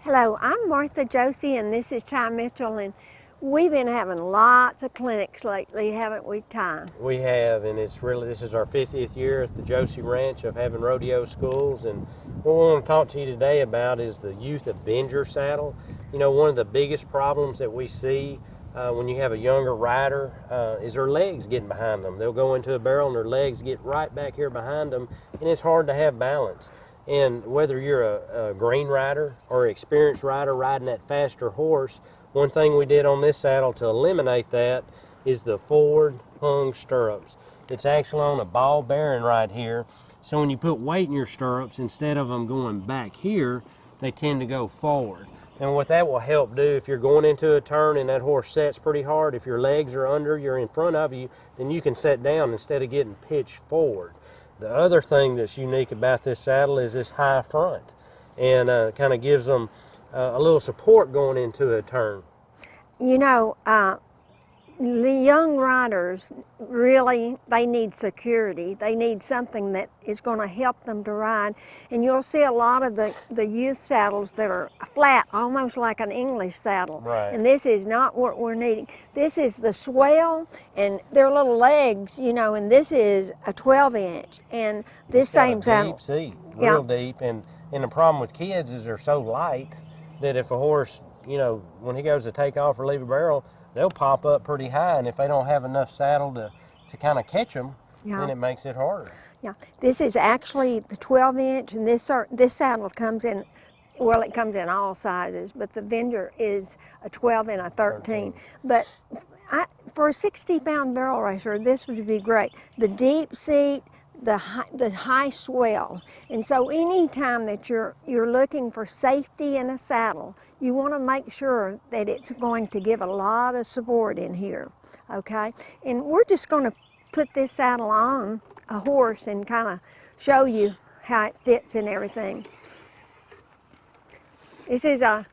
Hello, I'm Martha Josey and this is Ty Mitchell, and we've been having lots of clinics lately, haven't we, Ty? We have, and this is our 50th year at the Josey Ranch of having rodeo schools, and what we want to talk to you today about is the youth Avenger saddle. You know, one of the biggest problems that we see when you have a younger rider is their legs getting behind them. They'll go into a barrel and their legs get right back here behind them, and it's hard to have balance. And whether you're a green rider or an experienced rider riding that faster horse, one thing we did on this saddle to eliminate that is the forward hung stirrups. It's actually on a ball bearing right here. So when you put weight in your stirrups, instead of them going back here, they tend to go forward. And what that will help do, if you're going into a turn and that horse sets pretty hard, if your legs are under, you're in front of you, then you can set down instead of getting pitched forward. The other thing that's unique about this saddle is this high front, and kind of gives them a little support going into a turn. You know, the young riders really, they need security. They need something that is going to help them to ride. And you'll see a lot of the youth saddles that are flat, almost like an English saddle. Right. And this is not what we're needing. This is the swell and their little legs, you know, and this is a 12-inch. And this same saddle. Deep seat, real deep. And the problem with kids is they're so light that if a horse, you know, when he goes to take off or leave a barrel, they'll pop up pretty high, and if they don't have enough saddle to kind of catch them, then it makes it harder. Yeah, this is actually the 12-inch, and this saddle comes in, well, it comes in all sizes, but the Avenger is a 12 and a 13. But for a 60-pound barrel racer, this would be great. The deep seat, the high swell, and so anytime that you're looking for safety in a saddle, you want to make sure that it's going to give a lot of support in here, okay? And we're just going to put this saddle on a horse and kind of show you how it fits and everything. This is a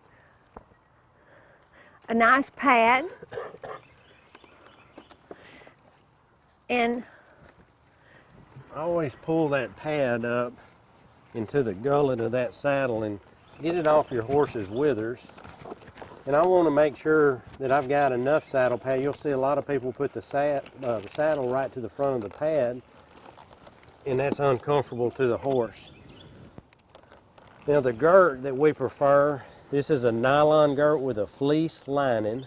nice pad, and I always pull that pad up into the gullet of that saddle and get it off your horse's withers. And I want to make sure that I've got enough saddle pad. You'll see a lot of people put the saddle right to the front of the pad, and that's uncomfortable to the horse. Now the girt that we prefer, this is a nylon girt with a fleece lining.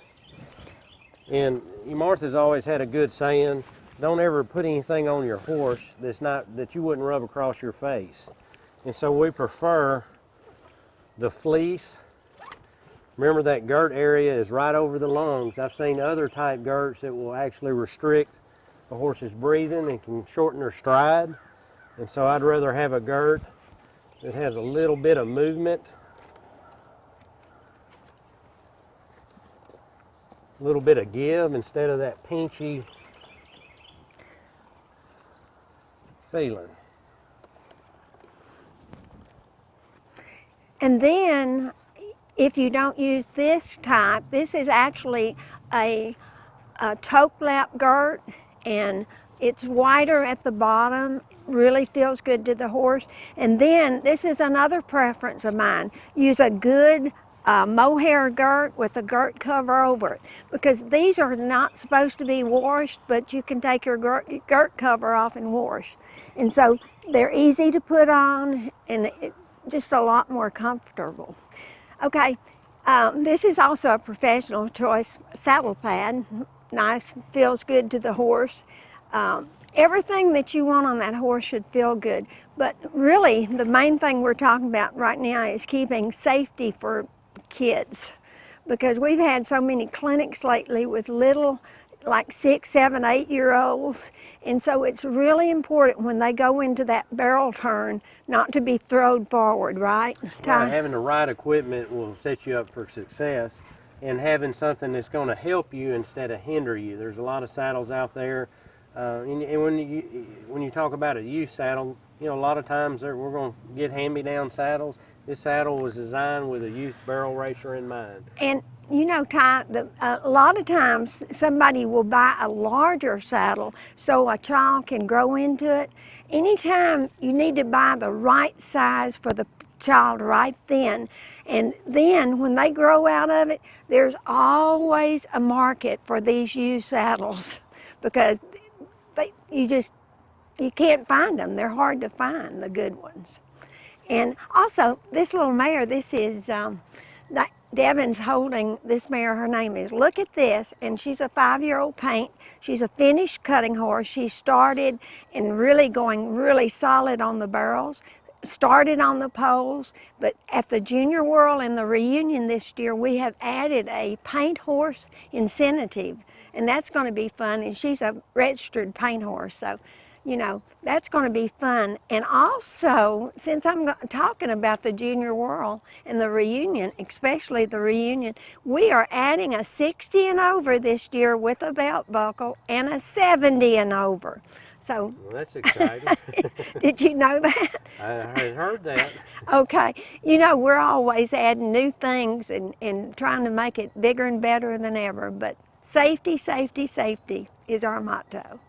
And Martha's always had a good saying, don't ever put anything on your horse that you wouldn't rub across your face. And so we prefer the fleece. Remember, that girt area is right over the lungs. I've seen other type girts that will actually restrict a horse's breathing and can shorten their stride. And so I'd rather have a girt that has a little bit of movement, a little bit of give instead of that pinchy feeling. And then, if you don't use this type, this is actually a toque lap girt, and it's wider at the bottom, really feels good to the horse. And then, this is another preference of mine. Use a good mohair girt with a girt cover over it, because these are not supposed to be washed, but you can take your girt cover off and wash. And so they're easy to put on, and just a lot more comfortable. Okay, this is also a professional choice saddle pad. Nice, feels good to the horse. Everything that you want on that horse should feel good. But really, the main thing we're talking about right now is keeping safety for kids, because we've had so many clinics lately with little, like 6, 7, 8-year-olds, and so it's really important when they go into that barrel turn not to be thrown forward, right? Right, having the right equipment will set you up for success, and having something that's going to help you instead of hinder you. There's a lot of saddles out there, and when you talk about a youth saddle, you know, a lot of times we're going to get hand-me-down saddles. This saddle was designed with a youth barrel racer in mind. And you know, Ty, a lot of times somebody will buy a larger saddle so a child can grow into it. Anytime you need to buy the right size for the child right then, And then when they grow out of it, there's always a market for these used saddles because you can't find them. They're hard to find, the good ones. And also, this little mare, this is, Devin's holding this mare, her name is, look at this, and she's a 5-year-old paint. She's a finished cutting horse. She started and really going really solid on the barrels, started on the poles, but at the Junior World and the reunion this year, we have added a paint horse incentive, and that's going to be fun, and she's a registered paint horse, so you know, that's going to be fun. And also, since I'm talking about the Junior World and the reunion, especially the reunion, we are adding a 60 and over this year with a belt buckle and a 70 and over. So, well, that's exciting. Did you know that? I had heard that. Okay. You know, we're always adding new things and trying to make it bigger and better than ever. But safety, safety, safety is our motto.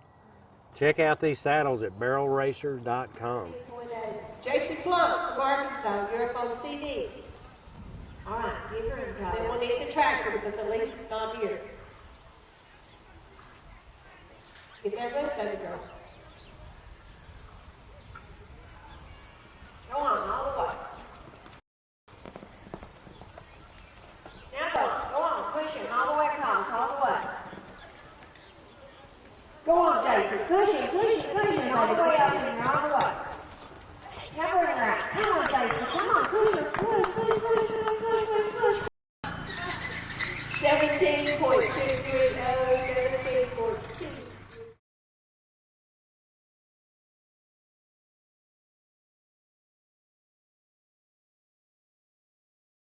Check out these saddles at barrelracer.com. Josey Plum from Arkansas, you're up on CD. All right, give her a job. Then we'll need the tractor because Elise's not here. Get that roof, baby girl. Go on, all the way. Now go on, push him all the way across, all the way. Go on, Jason. Push him all the way up and all the way. Now bring her out. Come on, Jason. Come on, push her. Push. 17.230.